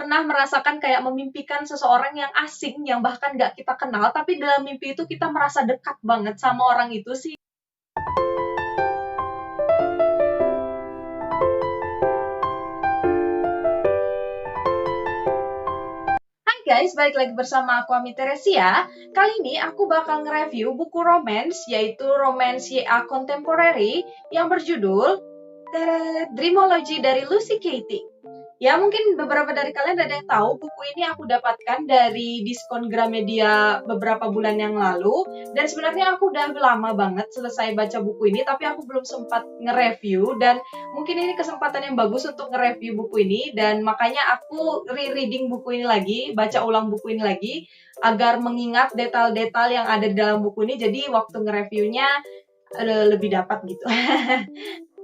pernah merasakan kayak memimpikan seseorang yang asing, yang bahkan nggak kita kenal, tapi dalam mimpi itu kita merasa dekat banget sama orang itu sih. Hai guys, balik lagi bersama aku Ami Teresia. Kali ini aku bakal nge-review buku romance, yaitu Romance YA Contemporary yang berjudul Dreamology dari Lucy Keating. Ya, mungkin beberapa dari kalian ada yang tahu buku ini aku dapatkan dari diskon Gramedia beberapa bulan yang lalu. Dan sebenarnya aku udah lama banget selesai baca buku ini, tapi aku belum sempat nge-review. Dan mungkin ini kesempatan yang bagus untuk nge-review buku ini. Dan makanya aku rereading buku ini lagi, baca ulang buku ini lagi, agar mengingat detail-detail yang ada di dalam buku ini. Jadi waktu nge-reviewnya lebih dapat gitu.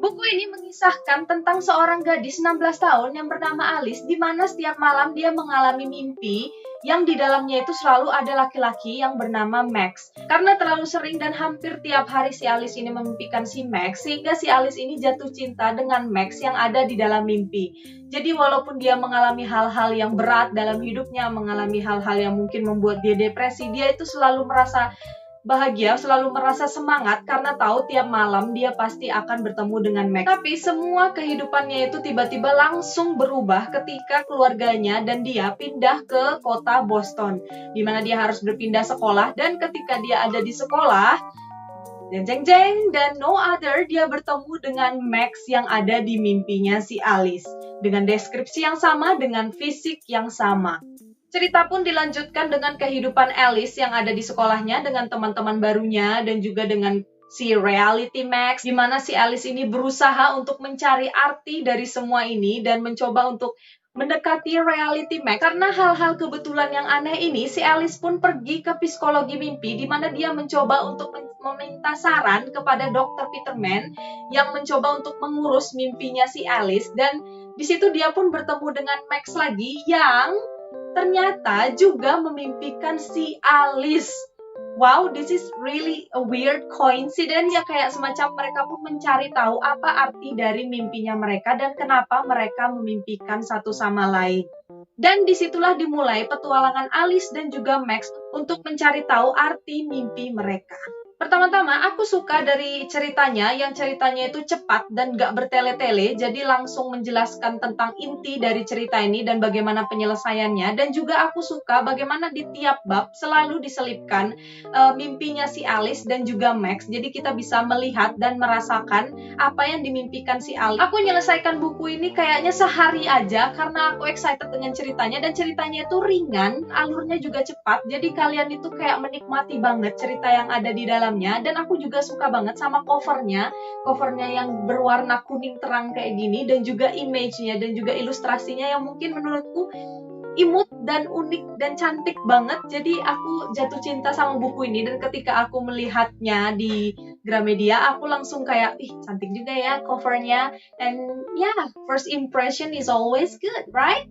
Buku ini mengisahkan tentang seorang gadis 16 tahun yang bernama Alice, di mana setiap malam dia mengalami mimpi yang di dalamnya itu selalu ada laki-laki yang bernama Max. Karena terlalu sering dan hampir tiap hari si Alice ini memimpikan si Max, sehingga si Alice ini jatuh cinta dengan Max yang ada di dalam mimpi. Jadi walaupun dia mengalami hal-hal yang berat dalam hidupnya, mengalami hal-hal yang mungkin membuat dia depresi, dia itu selalu merasa bahagia, selalu merasa semangat karena tahu tiap malam dia pasti akan bertemu dengan Max. Tapi semua kehidupannya itu tiba-tiba langsung berubah ketika keluarganya dan dia pindah ke kota Boston, di mana dia harus berpindah sekolah. Dan ketika dia ada di sekolah, jeng dan no other, dia bertemu dengan Max yang ada di mimpinya si Alice, dengan deskripsi yang sama, dengan fisik yang sama. Cerita pun dilanjutkan dengan kehidupan Alice yang ada di sekolahnya dengan teman-teman barunya dan juga dengan si Reality Max, di mana si Alice ini berusaha untuk mencari arti dari semua ini dan mencoba untuk mendekati Reality Max. Karena hal-hal kebetulan yang aneh ini, si Alice pun pergi ke psikologi mimpi, di mana dia mencoba untuk meminta saran kepada Dr. Peterman yang mencoba untuk mengurus mimpinya si Alice. Dan di situ dia pun bertemu dengan Max lagi yang ternyata juga memimpikan si Alice. Wow, this is really a weird coincidence ya, kayak semacam mereka pun mencari tahu apa arti dari mimpinya mereka dan kenapa mereka memimpikan satu sama lain. Dan disitulah dimulai petualangan Alice dan juga Max untuk mencari tahu arti mimpi mereka. Pertama-tama, aku suka dari ceritanya, yang ceritanya itu cepat dan gak bertele-tele, jadi langsung menjelaskan tentang inti dari cerita ini dan bagaimana penyelesaiannya. Dan juga aku suka bagaimana di tiap bab selalu diselipkan mimpinya si Alice dan juga Max. Jadi kita bisa melihat dan merasakan apa yang dimimpikan si Alice. Aku menyelesaikan buku ini kayaknya sehari aja karena aku excited dengan ceritanya. Dan ceritanya itu ringan, alurnya juga cepat, jadi kalian itu kayak menikmati banget cerita yang ada di dalam. Dan aku juga suka banget sama covernya yang berwarna kuning terang kayak gini, dan juga image-nya dan juga ilustrasinya yang mungkin menurutku imut dan unik dan cantik banget. Jadi aku jatuh cinta sama buku ini, dan ketika aku melihatnya di Gramedia, aku langsung kayak, ih cantik juga ya covernya. And yeah, first impression is always good, right?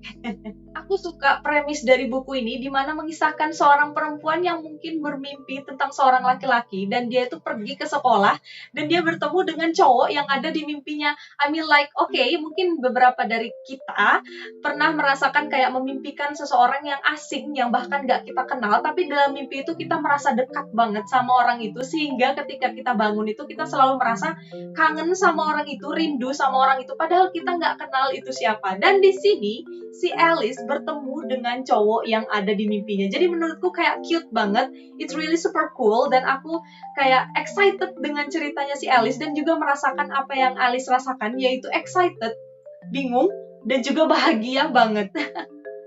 Aku suka premis dari buku ini, di mana mengisahkan seorang perempuan yang mungkin bermimpi tentang seorang laki-laki, dan dia itu pergi ke sekolah dan dia bertemu dengan cowok yang ada di mimpinya. I mean like, okay, mungkin beberapa dari kita pernah merasakan kayak memimpikan seseorang yang asing, yang bahkan gak kita kenal, tapi dalam mimpi itu kita merasa dekat banget sama orang itu, sehingga ketika kita bangun itu kita selalu merasa kangen sama orang itu, rindu sama orang itu, padahal kita gak kenal itu siapa. Dan di sini si Alice bertemu dengan cowok yang ada di mimpinya. Jadi menurutku kayak cute banget. It's really super cool, dan aku kayak excited dengan ceritanya si Alice dan juga merasakan apa yang Alice rasakan, yaitu excited, bingung, dan juga bahagia banget.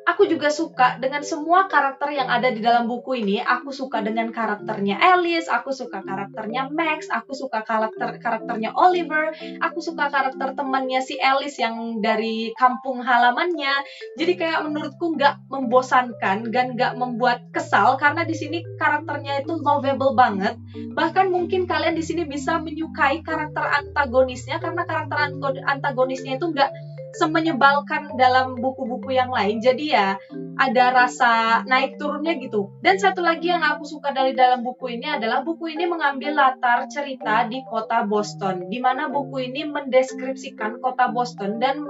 Aku juga suka dengan semua karakter yang ada di dalam buku ini. Aku suka dengan karakternya Alice, aku suka karakternya Max, aku suka karakternya Oliver, aku suka karakter temannya si Alice yang dari kampung halamannya. Jadi kayak menurutku nggak membosankan dan nggak membuat kesal, karena di sini karakternya itu lovable banget. Bahkan mungkin kalian di sini bisa menyukai karakter antagonisnya, karena karakter antagonisnya itu nggak semenyebalkan dalam buku-buku yang lain. Jadi ya ada rasa naik turunnya gitu. Dan satu lagi yang aku suka dari dalam buku ini adalah buku ini mengambil latar cerita di kota Boston, di mana buku ini mendeskripsikan kota Boston dan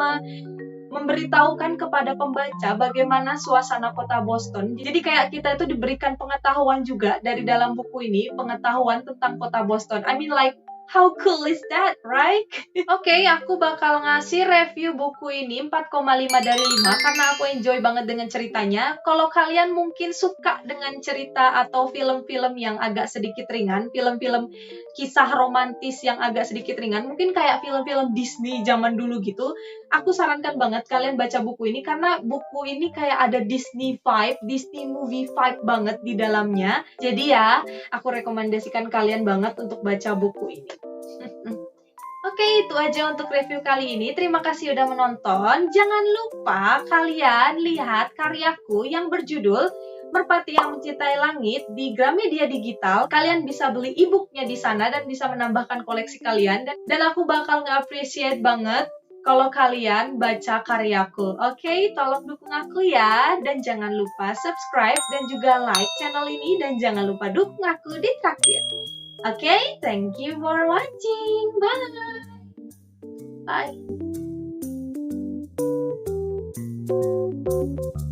memberitahukan kepada pembaca bagaimana suasana kota Boston. Jadi kayak kita itu diberikan pengetahuan juga dari dalam buku ini, pengetahuan tentang kota Boston. I mean like, how cool is that, right? Oke, aku bakal ngasih review buku ini 4,5 dari 5 karena aku enjoy banget dengan ceritanya. Kalau kalian mungkin suka dengan cerita atau film-film yang agak sedikit ringan, film-film kisah romantis yang agak sedikit ringan, mungkin kayak film-film Disney zaman dulu gitu, aku sarankan banget kalian baca buku ini karena buku ini kayak ada Disney vibe, Disney movie vibe banget di dalamnya. Jadi ya, aku rekomendasikan kalian banget untuk baca buku ini. Oke, itu aja untuk review kali ini. Terima kasih udah menonton. Jangan lupa kalian lihat karyaku yang berjudul Merpati yang Mencintai Langit di Gramedia Digital. Kalian bisa beli e-booknya di sana dan bisa menambahkan koleksi kalian. Dan aku bakal nge-appreciate banget kalau kalian baca karyaku. Oke, tolong dukung aku ya. Dan jangan lupa subscribe dan juga like channel ini. Dan jangan lupa dukung aku di traktir. Okay, thank you for watching. Bye. Bye.